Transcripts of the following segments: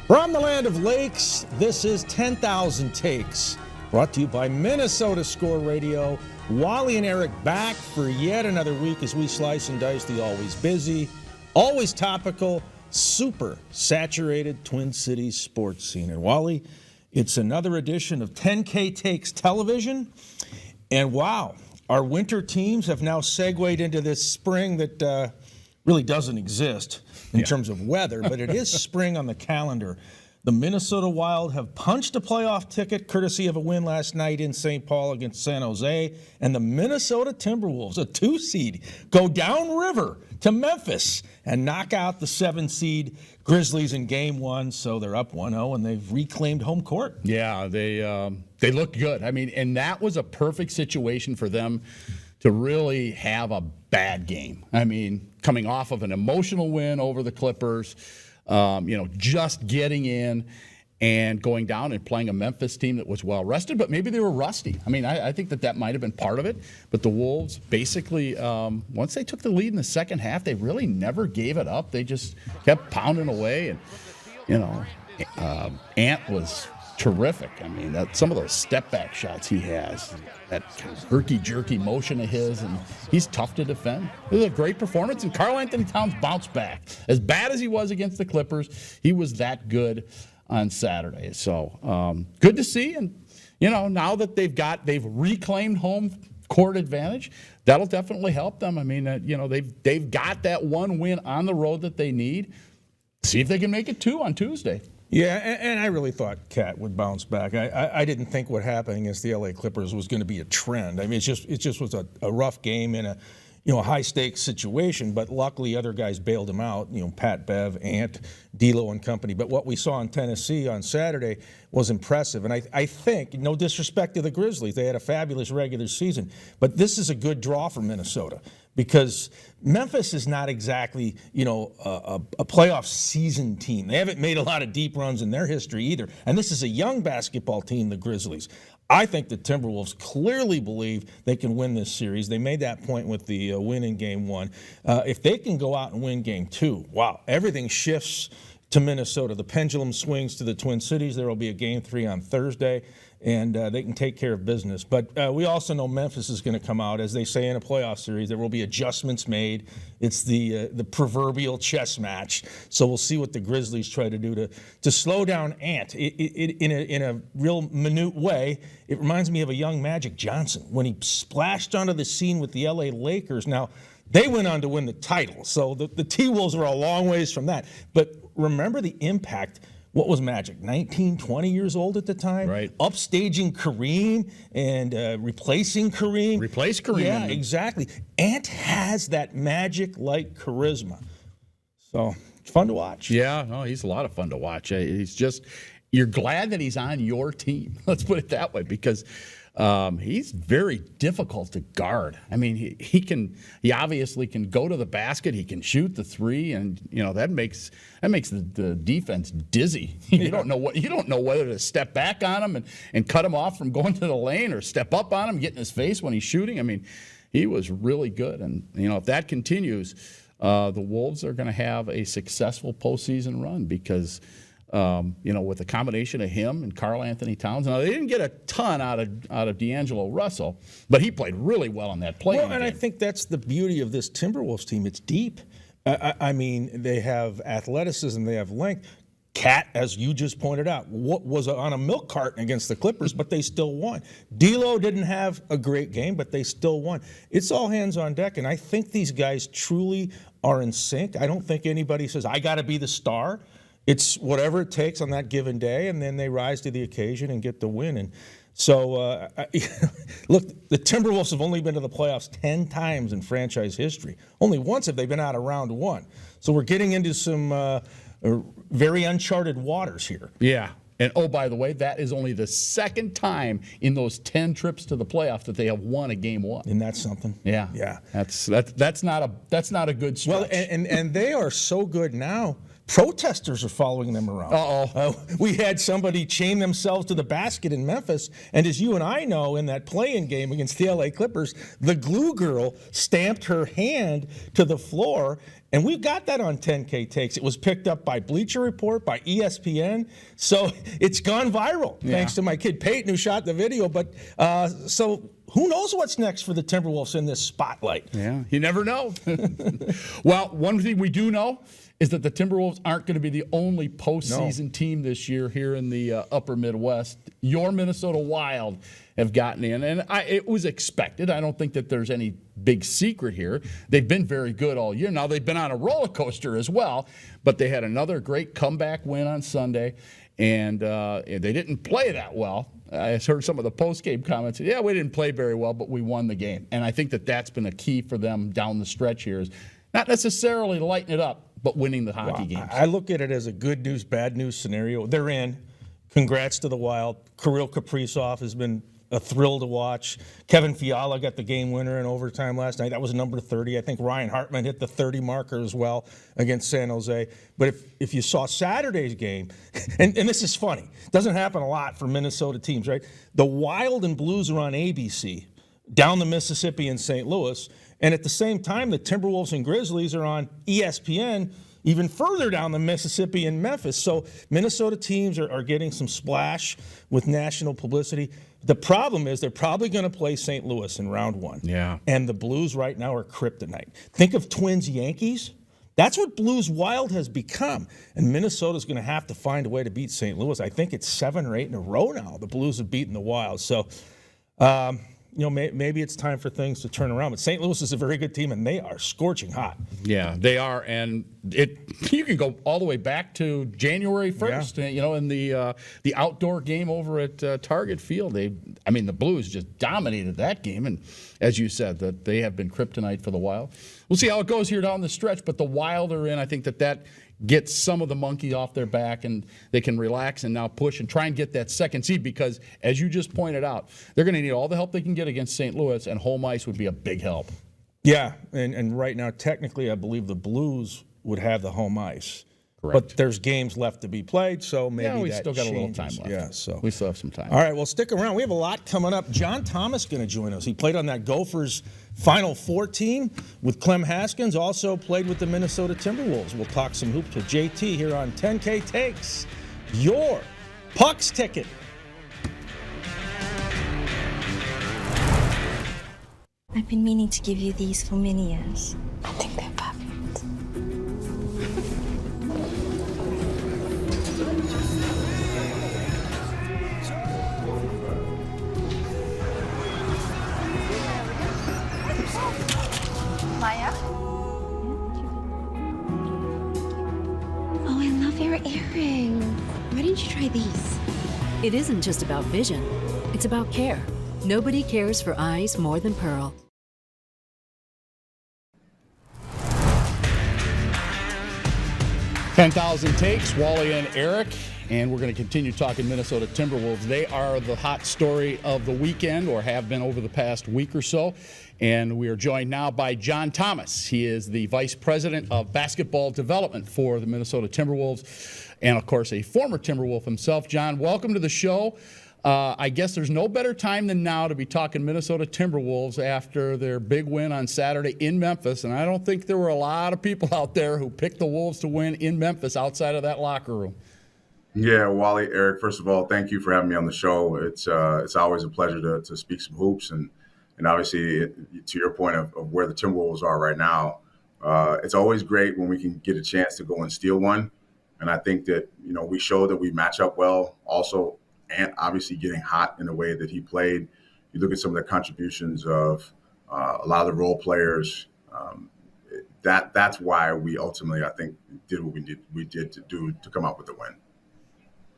From the land of lakes, this is 10,000 Takes, brought to you by Minnesota Score Radio. Wally and Eric back for yet another week as we slice and dice the always busy, always topical, super saturated Twin Cities sports scene. And Wally, it's another edition of 10K Takes Television. And wow, our winter teams have now segued into this spring that really doesn't exist in terms of weather, but it is spring on the calendar. The Minnesota Wild have punched a playoff ticket courtesy of a win last night in St. Paul against San Jose, and the Minnesota Timberwolves, a 2-seed, go downriver to Memphis and knock out the 7-seed Grizzlies in Game 1, so they're up 1-0, and they've reclaimed home court. Yeah, they look good. I mean, and that was a perfect situation for them to really have a bad game. I mean, coming off of an emotional win over the Clippers, just getting in and going down and playing a Memphis team that was well rested, but maybe they were rusty. I mean, I think that might have been part of it. But the Wolves basically, once they took the lead in the second half, they really never gave it up. They just kept pounding away, and Ant was terrific. I mean, some of those step-back shots he has, that kind of herky-jerky motion of his, and he's tough to defend. It was a great performance, and Karl-Anthony Towns bounced back. As bad as he was against the Clippers, he was that good on Saturday. So good to see, and now that they've reclaimed home court advantage, that'll definitely help them. I mean, they've got that one win on the road that they need. See if they can make it 2 on Tuesday. Yeah, and I really thought Cat would bounce back. I didn't think what happened against the LA Clippers was going to be a trend. I mean, it just was a rough game in a high stakes situation. But luckily, other guys bailed him out. Pat Bev, Ant, D'Lo, and company. But what we saw in Tennessee on Saturday was impressive. And I think, no disrespect to the Grizzlies, they had a fabulous regular season. But this is a good draw for Minnesota, because Memphis is not exactly, a playoff season team. They haven't made a lot of deep runs in their history either. And this is a young basketball team, the Grizzlies. I think the Timberwolves clearly believe they can win this series. They made that point with the win in Game 1. If they can go out and win Game 2, wow, everything shifts to Minnesota. The pendulum swings to the Twin Cities. There will be a Game 3 on Thursday, and they can take care of business. But we also know Memphis is going to come out. As they say in a playoff series, there will be adjustments made. It's the proverbial chess match. So we'll see what the Grizzlies try to do to slow down Ant. In a real minute way, it reminds me of a young Magic Johnson when he splashed onto the scene with the LA Lakers. Now, they went on to win the title, so the T-Wolves are a long ways from that. But remember the impact. What was Magic, 19, 20 years old at the time? Right. Upstaging Kareem and replacing Kareem. Replace Kareem. Yeah, exactly. Ant has that Magic-like charisma. So it's fun to watch. Yeah, no, he's a lot of fun to watch. You're glad that he's on your team. Let's put it that way, because he's very difficult to guard. I mean, he obviously can go to the basket. He can shoot the three, and that makes the defense dizzy. You don't know whether to step back on him and cut him off from going to the lane, or step up on him, get in his face when he's shooting. I mean, he was really good, and if that continues, the Wolves are going to have a successful postseason run, because with a combination of him and Karl-Anthony Towns. Now, they didn't get a ton out of D'Angelo Russell, but he played really well in that play. Well, and I think that's the beauty of this Timberwolves team. It's deep. I mean, they have athleticism, they have length. Cat, as you just pointed out, was on a milk carton against the Clippers, but they still won. D'Lo didn't have a great game, but they still won. It's all hands on deck, and I think these guys truly are in sync. I don't think anybody says, I got to be the star. It's whatever it takes on that given day, and then they rise to the occasion and get the win. And so, look, the Timberwolves have only been to the playoffs 10 times in franchise history. Only once have they been out of round 1. So we're getting into some very uncharted waters here. Yeah. And, oh, by the way, that is only the second time in those 10 trips to the playoffs that they have won a Game 1. Isn't that something? Yeah. Yeah. That's not a good stretch. Well, and they are so good now. Protesters are following them around. We had somebody chain themselves to the basket in Memphis, and as you and I know, in that play-in game against the LA Clippers, the glue girl stamped her hand to the floor, And we've got that on 10K Takes. It was picked up by Bleacher Report, by ESPN. So it's gone viral, thanks to my kid Peyton, who shot the video. But so who knows what's next for the Timberwolves in this spotlight? Yeah, you never know. Well, one thing we do know is that the Timberwolves aren't going to be the only postseason team this year here in the upper Midwest. Your Minnesota Wild have gotten in, and it was expected. I don't think that there's any big secret here. They've been very good all year. Now, they've been on a roller coaster as well, but they had another great comeback win on Sunday, and they didn't play that well. I heard some of the post-game comments. Yeah, we didn't play very well, but we won the game. And I think that that's been a key for them down the stretch here, is not necessarily lighting it up, but winning the hockey games. I look at it as a good news, bad news scenario. They're in. Congrats to the Wild. Kirill Kaprizov has been a thrill to watch. Kevin Fiala got the game winner in overtime last night. That was number 30. I think Ryan Hartman hit the 30 marker as well against San Jose. But if you saw Saturday's game, and this is funny, doesn't happen a lot for Minnesota teams, right? The Wild and Blues are on ABC down the Mississippi in St. Louis. And at the same time, the Timberwolves and Grizzlies are on ESPN even further down the Mississippi in Memphis. So Minnesota teams are getting some splash with national publicity. The problem is they're probably going to play St. Louis in round one. Yeah. And the Blues right now are kryptonite. Think of Twins-Yankees. That's what Blues-Wild has become. And Minnesota's going to have to find a way to beat St. Louis. I think it's 7 or 8 in a row now. The Blues have beaten the Wild. So, maybe it's time for things to turn around. But St. Louis is a very good team, and they are scorching hot. Yeah, they are, and you can go all the way back to January 1st. Yeah. In the outdoor game over at Target Field, the Blues just dominated that game, and as you said, that they have been kryptonite for the Wild. We'll see how it goes here down the stretch, but the Wild are in. I think that gets some of the monkey off their back, and they can relax and now push and try and get that second seed, because, as you just pointed out, they're going to need all the help they can get against St. Louis, and home ice would be a big help. Yeah, and right now, technically, I believe the Blues would have the home ice. Correct. But there's games left to be played, so maybe we that still got a little changes. time left. Yeah, so we still have some time. All right, well, stick around. We have a lot coming up. John Thomas going to join us. He played on that Gophers Final Four team with Clem Haskins, also played with the Minnesota Timberwolves. We'll talk some hoops with JT here on 10K Takes, your Pucks ticket. I've been meaning to give you these for many years. I think they're perfect. Maya? Oh, I love your earrings. Why didn't you try these? It isn't just about vision. It's about care. Nobody cares for eyes more than Pearl. $10,000 takes, Wally and Eric, and we're going to continue talking Minnesota Timberwolves. They are the hot story of the weekend, or have been over the past week or so, and we are joined now by John Thomas. He is the Vice President of Basketball Development for the Minnesota Timberwolves, and of course a former Timberwolf himself. John, welcome to the show. I guess there's no better time than now to be talking Minnesota Timberwolves after their big win on Saturday in Memphis. And I don't think there were a lot of people out there who picked the Wolves to win in Memphis outside of that locker room. Yeah, Wally, Eric, first of all, thank you for having me on the show. It's always a pleasure to speak some hoops. And obviously, to your point of where the Timberwolves are right now, it's always great when we can get a chance to go and steal one. And I think that, we show that we match up well. Also, and obviously getting hot in the way that he played. You look at some of the contributions of a lot of the role players. That's why we ultimately, I think, did what we did to come up with the win.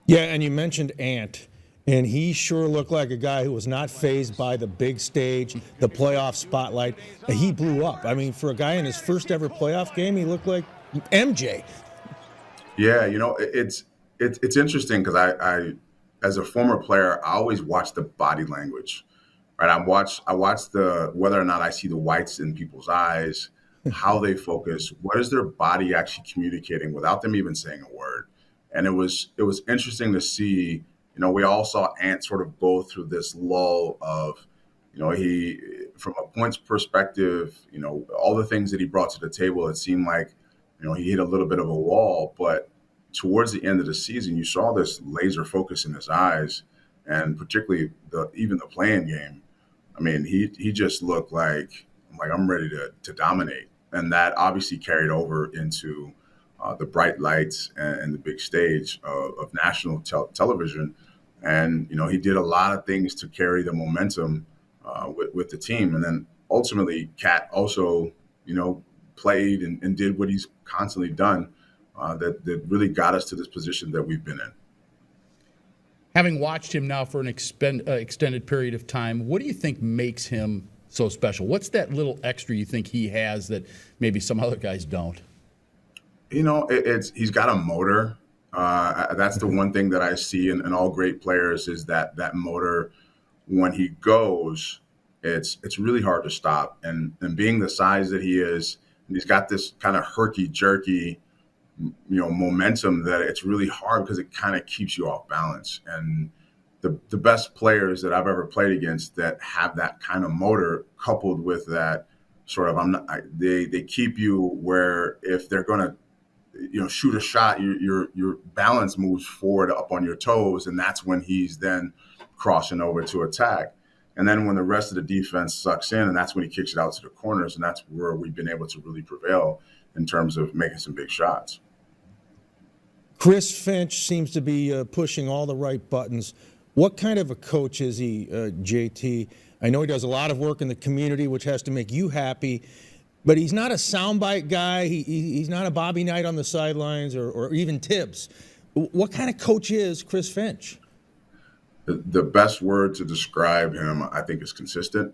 Yeah, and you mentioned Ant, and he sure looked like a guy who was not fazed by the big stage, the playoff spotlight. He blew up. I mean, for a guy in his first ever playoff game, he looked like MJ. Yeah, it's interesting because I as a former player, I always watch the body language, right? I watch the whether or not I see the whites in people's eyes, how they focus, what is their body actually communicating without them even saying a word. And it was interesting to see. We all saw Ant sort of go through this lull of, he from a points perspective, all the things that he brought to the table. It seemed like he hit a little bit of a wall, but towards the end of the season, you saw this laser focus in his eyes, and particularly even the playing game. I mean, he just looked like I'm ready to dominate, and that obviously carried over into the bright lights and the big stage of national television. And he did a lot of things to carry the momentum with the team, and then ultimately, Cat also played and did what he's constantly done that really got us to this position that we've been in. Having watched him now for an extended period of time, what do you think makes him so special? What's that little extra you think he has that maybe some other guys don't? He's got a motor. That's the one thing that I see in all great players is that motor. When he goes, it's really hard to stop. And being the size that he is, and he's got this kind of herky-jerky, momentum that it's really hard because it kind of keeps you off balance. And the best players that I've ever played against that have that kind of motor coupled with that sort of they keep you where if they're going to shoot a shot, your balance moves forward up on your toes, and that's when he's then crossing over to attack. And then when the rest of the defense sucks in, and that's when he kicks it out to the corners, and that's where we've been able to really prevail in terms of making some big shots. Chris Finch seems to be pushing all the right buttons. What kind of a coach is he, JT? I know he does a lot of work in the community, which has to make you happy, but he's not a soundbite guy. He's not a Bobby Knight on the sidelines or even Tibbs. What kind of coach is Chris Finch? The best word to describe him, I think, is consistent.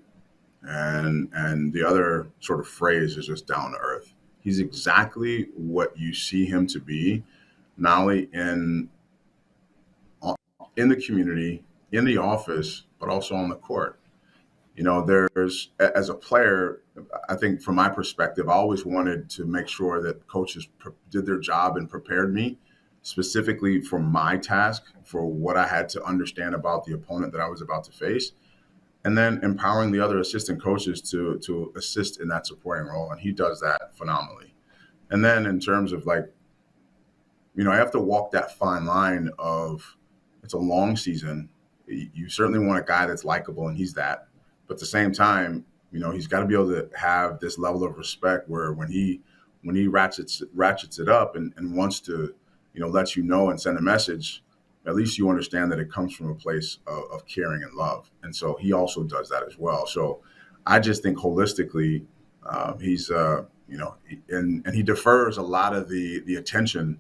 And the other sort of phrase is just down to earth. He's exactly what you see him to be, not only in the community, in the office, but also on the court. There's, as a player, I think from my perspective, I always wanted to make sure that coaches did their job and prepared me specifically for my task, for what I had to understand about the opponent that I was about to face, and then empowering the other assistant coaches to assist in that supporting role. And he does that phenomenally. And then in terms of I have to walk that fine line of it's a long season. You certainly want a guy that's likable, and he's that. But at the same time, he's got to be able to have this level of respect where when he ratchets it up and wants to, let you know and send a message, at least you understand that it comes from a place of caring and love. And so he also does that as well. So I just think holistically, he's, and he defers a lot of the attention,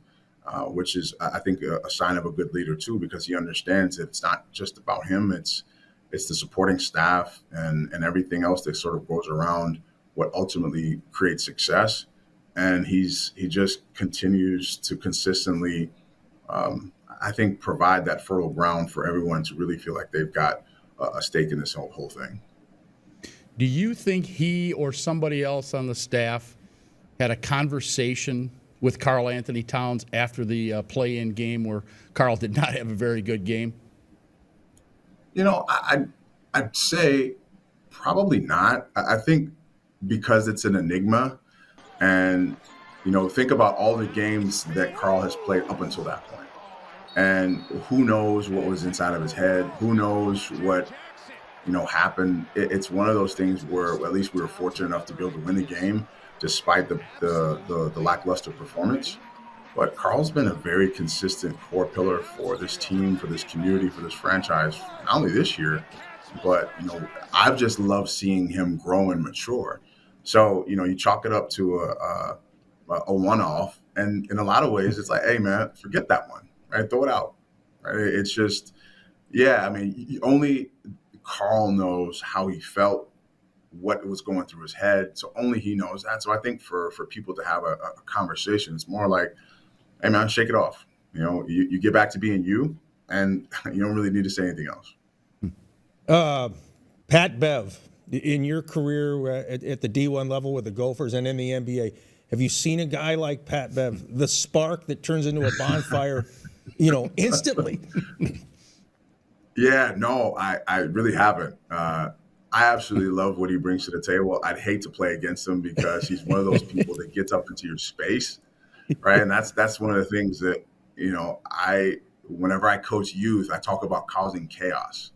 which is, I think, a sign of a good leader too, because he understands that it's not just about him. It's the supporting staff and everything else that sort of goes around what ultimately creates success. And he just continues to consistently, I think, provide that fertile ground for everyone to really feel like they've got a stake in this whole thing. Do you think he or somebody else on the staff had a conversation with Karl Anthony Towns after the play-in game where Karl did not have a very good game? I'd say probably not. I think because it's an enigma, and think about all the games that Karl has played up until that point, and who knows what was inside of his head? Who knows what happened? It's one of those things where at least we were fortunate enough to be able to win the game despite the lackluster performance. But Karl's been a very consistent core pillar for this team, for this community, for this franchise, not only this year, but, I've just loved seeing him grow and mature. So, you chalk it up to a one-off. And in a lot of ways, it's like, hey, man, forget that one, right? Throw it out, right? It's just, only Karl knows how he felt, what was going through his head. So only he knows that. So I think for people to have a conversation, it's more like, hey, man, shake it off. You get back to being you, and you don't really need to say anything else. Pat Bev, in your career at the D1 level with the Gophers and in the NBA, have you seen a guy like Pat Bev, the spark that turns into a bonfire, instantly? Yeah, no, I really haven't. I absolutely love what he brings to the table. I'd hate to play against him because he's one of those people that gets up into your space. right? And that's one of the things that, whenever I coach youth, I talk about causing chaos,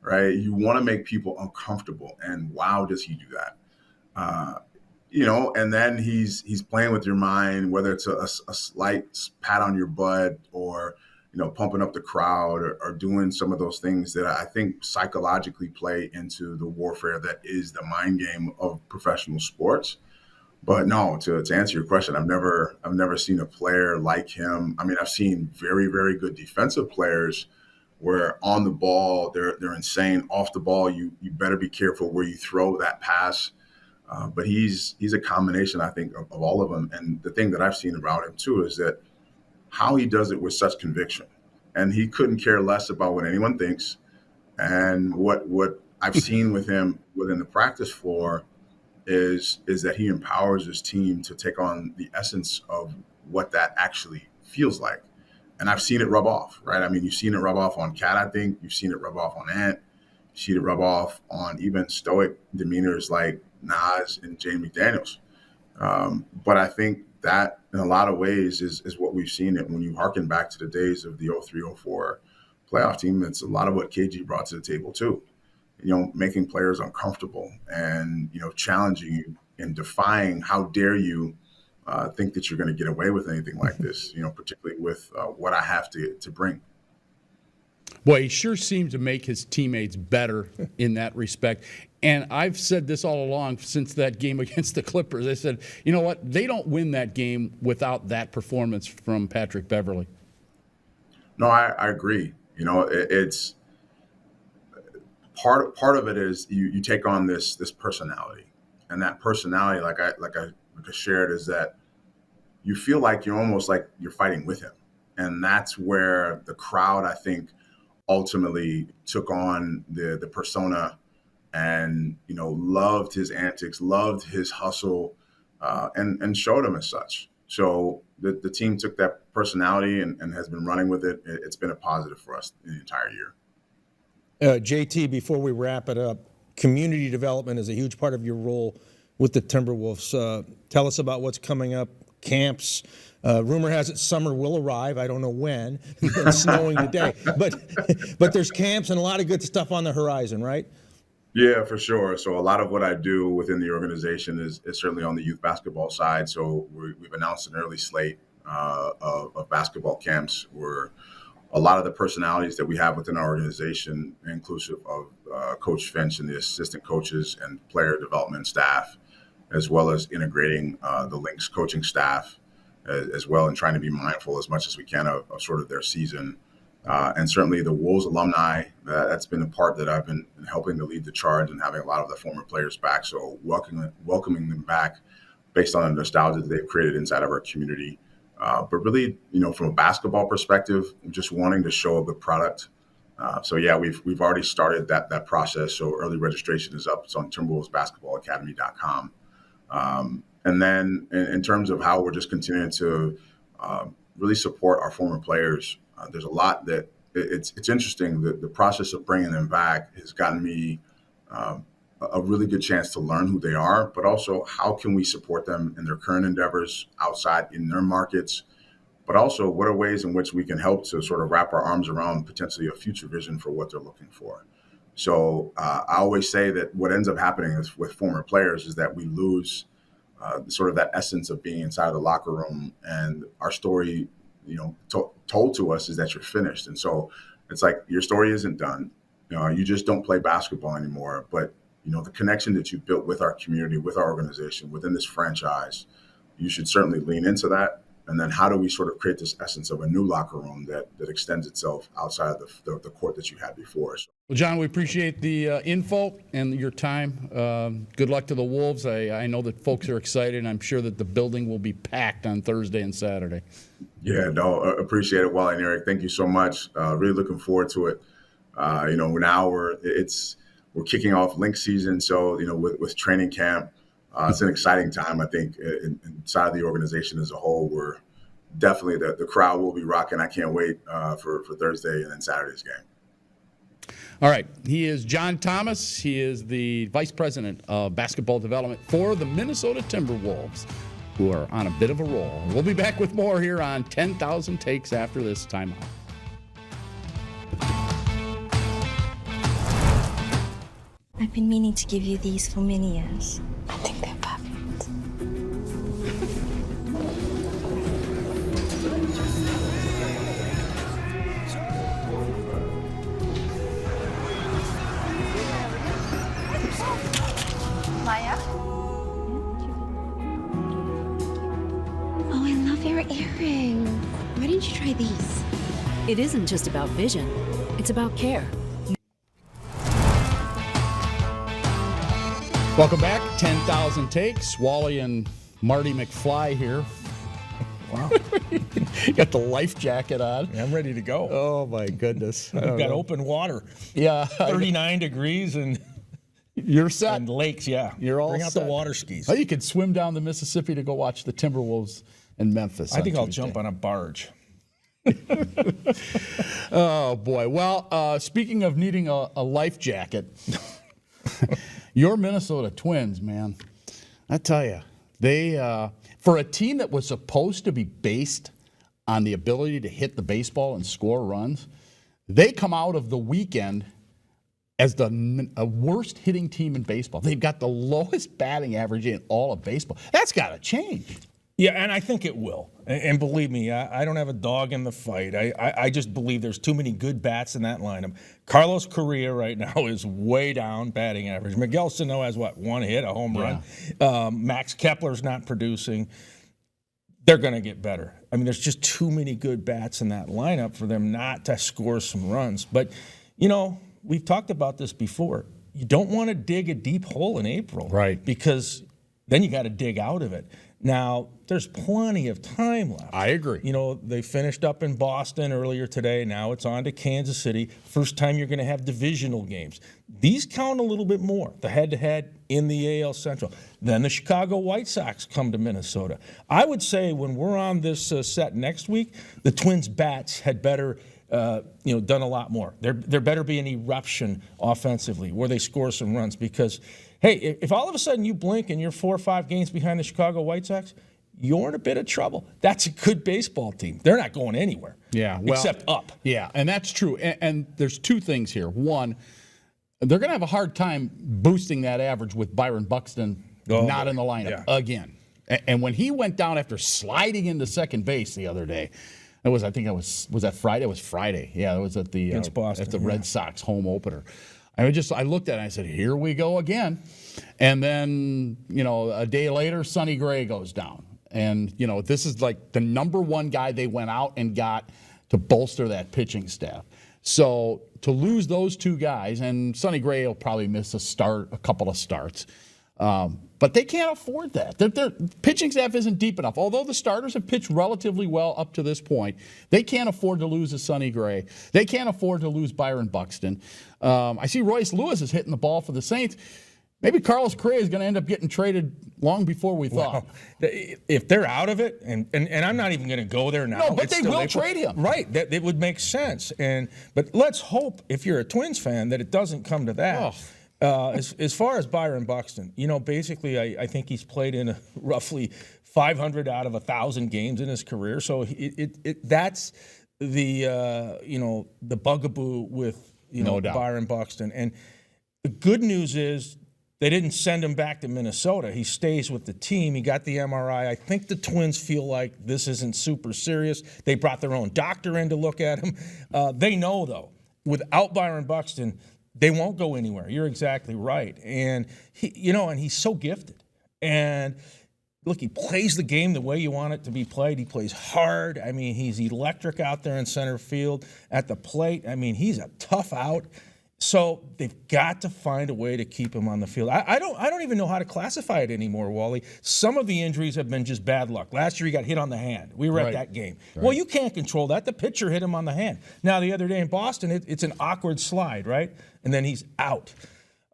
right? You want to make people uncomfortable, and wow, does he do that? Uh, and then he's playing with your mind, whether it's a slight pat on your butt or pumping up the crowd or doing some of those things that I think psychologically play into the warfare that is the mind game of professional sports. But no, to answer your question, I've never seen a player like him. I mean, I've seen very, very good defensive players where on the ball they're insane. Off the ball, you better be careful where you throw that pass. But he's a combination, I think, of all of them. And the thing that I've seen around him too is that how he does it with such conviction, and he couldn't care less about what anyone thinks. And what I've seen with him within the practice floor is that he empowers his team to take on the essence of what that actually feels like. And I've seen it rub off, right? I mean, you've seen it rub off on Cat, I think. You've seen it rub off on Ant. You've seen it rub off on even stoic demeanors like Nas and Jay McDaniels. But I think that in a lot of ways is what we've seen it when you harken back to the days of the 03-04 playoff team. It's a lot of what KG brought to the table too. Making players uncomfortable and, challenging you and defying how dare you think that you're going to get away with anything like this, particularly with what I have to bring. Boy, he sure seemed to make his teammates better in that respect. And I've said this all along since that game against the Clippers. I said, you know what? They don't win that game without that performance from Patrick Beverley. No, I agree. It's part of it is you take on this personality, and that personality, like I shared, is that you feel like you're almost like you're fighting with him, and that's where the crowd, I think, ultimately took on the persona, and loved his antics, loved his hustle, and showed him as such. So the team took that personality and has been running with it. It's been a positive for us the entire year. JT, before we wrap it up, community development is a huge part of your role with the Timberwolves. Tell us about what's coming up, camps. Rumor has it summer will arrive. I don't know when. It's snowing today. But there's camps and a lot of good stuff on the horizon, right? Yeah, for sure. So a lot of what I do within the organization is certainly on the youth basketball side. So we've announced an early slate of basketball camps where a lot of the personalities that we have within our organization, inclusive of Coach Finch and the assistant coaches and player development staff, as well as integrating the Lynx coaching staff as well, and trying to be mindful as much as we can of sort of their season. And certainly the Wolves alumni, that's been a part that I've been helping to lead the charge and having a lot of the former players back. So welcoming them back based on the nostalgia that they've created inside of our community. But really, from a basketball perspective, just wanting to show a good product. So yeah, we've already started that process. So early registration is up. It's on TimberwolvesBasketballAcademy.com. And then in terms of how we're just continuing to really support our former players, there's a lot that it's interesting that the process of bringing them back has gotten me a really good chance to learn who they are, but also how can we support them in their current endeavors outside in their markets, but also what are ways in which we can help to sort of wrap our arms around potentially a future vision for what they're looking for. So I always say that what ends up happening with former players is that we lose sort of that essence of being inside the locker room, and our story, told to us is that you're finished. And so it's like your story isn't done. You just don't play basketball anymore. But the connection that you built with our community, with our organization, within this franchise, you should certainly lean into that. And then how do we sort of create this essence of a new locker room that extends itself outside of the court that you had before? So. Well, John, we appreciate the info and your time. Good luck to the Wolves. I know that folks are excited, and I'm sure that the building will be packed on Thursday and Saturday. Yeah, no, appreciate it, Wally and Eric. Thank you so much. Really looking forward to it. Now we're kicking off Lynx season, so with training camp. It's an exciting time, I think, inside of the organization as a whole. We're definitely the crowd will be rocking. I can't wait for Thursday and then Saturday's game. All right. He is John Thomas. He is the Vice President of Basketball Development for the Minnesota Timberwolves. who are on a bit of a roll. We'll be back with more here on 10,000 Takes after this timeout. I've been meaning to give you these for many years. I think they're perfect. Maya? Oh, I love your earring. Why didn't you try these? It isn't just about vision, it's about care. Welcome back, 10,000 Takes. Wally and Marty McFly here. Wow. Got the life jacket on. I'm ready to go. Oh, my goodness. We've got open water. Yeah. 39 degrees and You're set. and lakes, yeah. You're all Bring out set. the water skis. Oh, you could swim down the Mississippi to go watch the Timberwolves in Memphis. I think I'll Tuesday. jump on a barge. Oh, boy. Well, speaking of needing a life jacket, your Minnesota Twins, man, I tell you, they, for a team that was supposed to be based on the ability to hit the baseball and score runs, they come out of the weekend as the worst hitting team in baseball. They've got the lowest batting average in all of baseball. That's got to change. Yeah, and I think it will. And believe me, I don't have a dog in the fight. I just believe there's too many good bats in that lineup. Carlos Correa right now is way down batting average. Miguel Sano has, what, one hit, a home run. Max Kepler's not producing. They're going to get better. I mean, there's just too many good bats in that lineup for them not to score some runs. But, you know, we've talked about this before. You don't want to dig a deep hole in April. Right. Because then you got to dig out of it. Now, there's plenty of time left. I agree. You know, they finished up in Boston earlier today. Now it's on to Kansas City. First time you're going to have divisional games. These count a little bit more, the head-to-head in the AL Central. Then the Chicago White Sox come to Minnesota. I would say when we're on this set next week, the Twins' bats had better done a lot more. There better be an eruption offensively where they score some runs because, hey, if all of a sudden you blink and you're 4 or 5 games behind the Chicago White Sox, you're in a bit of trouble. That's a good baseball team. They're not going anywhere. Yeah, well, except up. Yeah, and that's true. And there's two things here. One, they're going to have a hard time boosting that average with Byron Buxton not in the lineup again. And when he went down after sliding into second base the other day, was that Friday? It was Friday. Yeah, it was at the Against Boston, at the Red Sox home opener. I looked at it and I said, here we go again. And then, a day later, Sonny Gray goes down. And, this is like the number one guy they went out and got to bolster that pitching staff. So to lose those two guys, and Sonny Gray will probably miss a couple of starts. But they can't afford that. Their pitching staff isn't deep enough. Although the starters have pitched relatively well up to this point, they can't afford to lose a Sonny Gray. They can't afford to lose Byron Buxton. I see Royce Lewis is hitting the ball for the Saints. Maybe Carlos Correa is going to end up getting traded long before we thought. Well, if they're out of it, and I'm not even going to go there now. No, but they will trade him. Right. That it would make sense. But let's hope, if you're a Twins fan, that it doesn't come to that. As far as Byron Buxton, basically I think he's played in roughly 500 out of 1,000 games in his career. So that's the bugaboo with No doubt. Byron Buxton. And the good news is they didn't send him back to Minnesota. He stays with the team. He got the MRI. I think the Twins feel like this isn't super serious. They brought their own doctor in to look at him. They know, though, without Byron Buxton, they won't go anywhere. You're exactly right. And he's so gifted. And look, he plays the game the way you want it to be played. He plays hard. I mean, he's electric out there in center field at the plate. I mean, he's a tough out. So they've got to find a way to keep him on the field. I don't even know how to classify it anymore, Wally. Some of the injuries have been just bad luck. Last year he got hit on the hand. We were at that game. Right. Well, you can't control that. The pitcher hit him on the hand. Now, the other day in Boston, it's an awkward slide, right? And then he's out.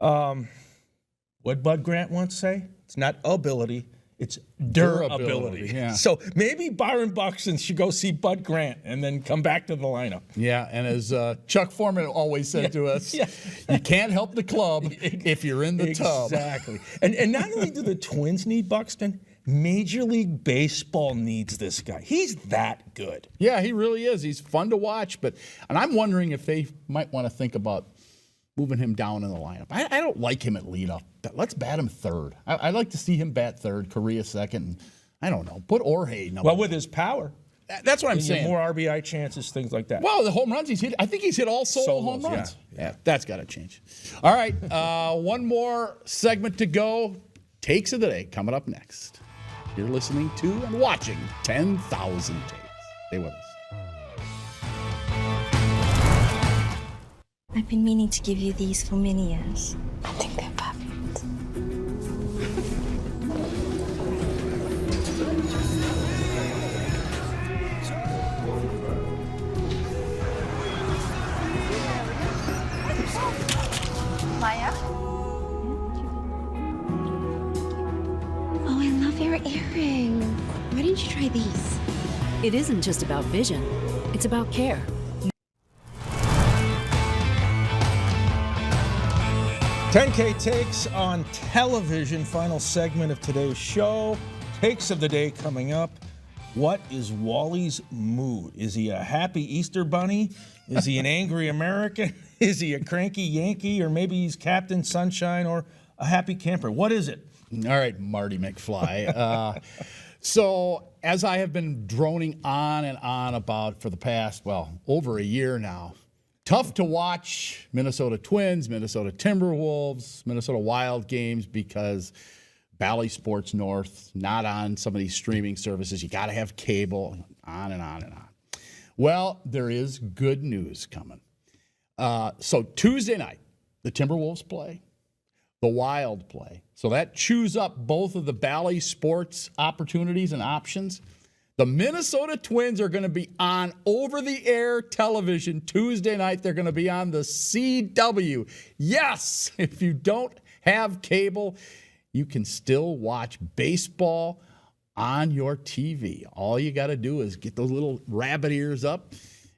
What Bud Grant once say? It's not ability. It's durability. Yeah. So maybe Byron Buxton should go see Bud Grant and then come back to the lineup. Yeah, and as Chuck Foreman always said to us, you can't help the club if you're in the tub. Exactly. And not only do the Twins need Buxton, Major League Baseball needs this guy. He's that good. Yeah, he really is. He's fun to watch, and I'm wondering if they might want to think about moving him down in the lineup. I don't like him at leadoff. Let's bat him third. I'd like to see him bat third, Correa second. And I don't know. Put Jorge number Well, one. with his power. That's what I'm You get saying. more RBI chances, things like that. Well, the home runs he's hit, I think he's hit all solo home Solos, runs. yeah. That's got to change. All right, one more segment to go. Takes of the day coming up next. You're listening to and watching 10,000 Takes. Stay with us. I've been meaning to give you these for many years. I think they're perfect. Maya? Oh, I love your earring. Why didn't you try these? It isn't just about vision, it's about care. 10K Takes on television, final segment of today's show. Takes of the day coming up. What is Wally's mood? Is he a happy Easter bunny? Is he an angry American? Is he a cranky Yankee? Or maybe he's Captain Sunshine or a happy camper? What is it? All right, Marty McFly. So, as I have been droning on and on about for the past, over a year now, tough to watch Minnesota Twins, Minnesota Timberwolves, Minnesota Wild games because Bally Sports North, not on some of these streaming services. You got to have cable, on and on and on. Well, there is good news coming. So Tuesday night, the Timberwolves play, the Wild play. So that chews up both of the Bally Sports opportunities and options. The Minnesota Twins are going to be on over-the-air television Tuesday night. They're going to be on the CW. Yes, if you don't have cable, you can still watch baseball on your TV. All you got to do is get those little rabbit ears up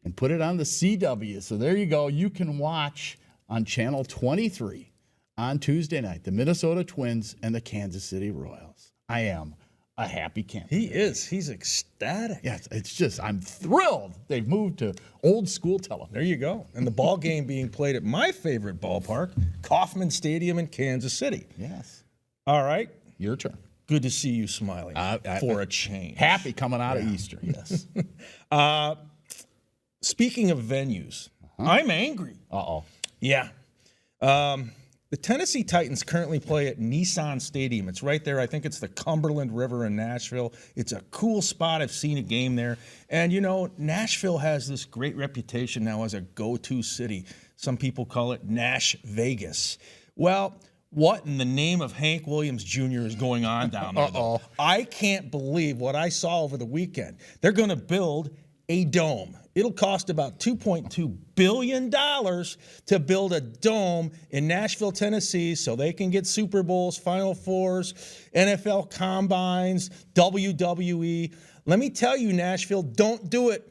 and put it on the CW. So there you go. You can watch on Channel 23 on Tuesday night the Minnesota Twins and the Kansas City Royals. I am a happy camper. He is. He's ecstatic. Yeah, it's just, I'm thrilled they've moved to old school television. There you go. And the ball game being played at my favorite ballpark, Kauffman Stadium in Kansas City. Yes. All right. Your turn. Good to see you smiling for a change. Happy coming out of Easter, yes. Speaking of venues, I'm angry. Uh-oh. Yeah. The Tennessee Titans currently play at Nissan Stadium. It's right there. I think it's the Cumberland River in Nashville. It's a cool spot. I've seen a game there. And, you know, Nashville has this great reputation now as a go-to city. Some people call it Nash Vegas. Well, what in the name of Hank Williams Jr. is going on down there? though? I can't believe what I saw over the weekend. They're going to build a dome. It'll cost about $2.2 billion to build a dome in Nashville, Tennessee, so they can get Super Bowls, Final Fours, NFL Combines, WWE. Let me tell you, Nashville, don't do it.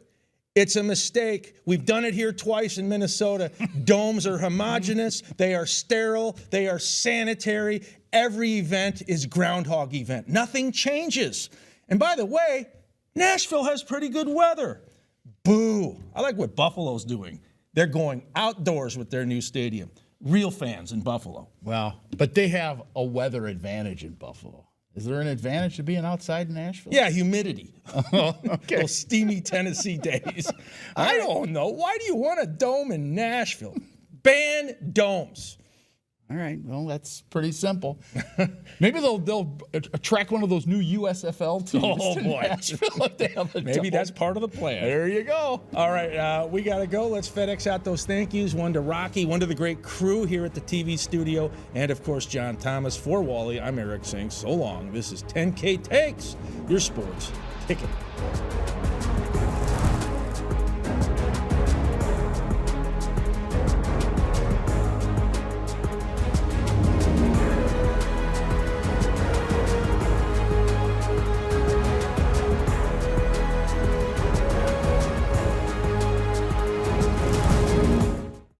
It's a mistake. We've done it here twice in Minnesota. Domes are homogeneous. They are sterile. They are sanitary. Every event is Groundhog event. Nothing changes. And by the way, Nashville has pretty good weather. Boo. I like what Buffalo's doing. They're going outdoors with their new stadium. Real fans in Buffalo. Well, but they have a weather advantage in Buffalo. Is there an advantage to being outside in Nashville? Yeah, humidity. Okay. Those steamy Tennessee days. I don't know. Why do you want a dome in Nashville? Ban domes. All right. Well, that's pretty simple. Maybe they'll attract one of those new USFL teams. Oh, to boy. Nashville if they have a Maybe dome. that's part of the plan. There you go. All right, we got to go. Let's FedEx out those thank yous. One to Rocky, one to the great crew here at the TV studio, and, of course, John Thomas. For Wally, I'm Eric Singh. So long. This is 10K Takes, your sports ticket.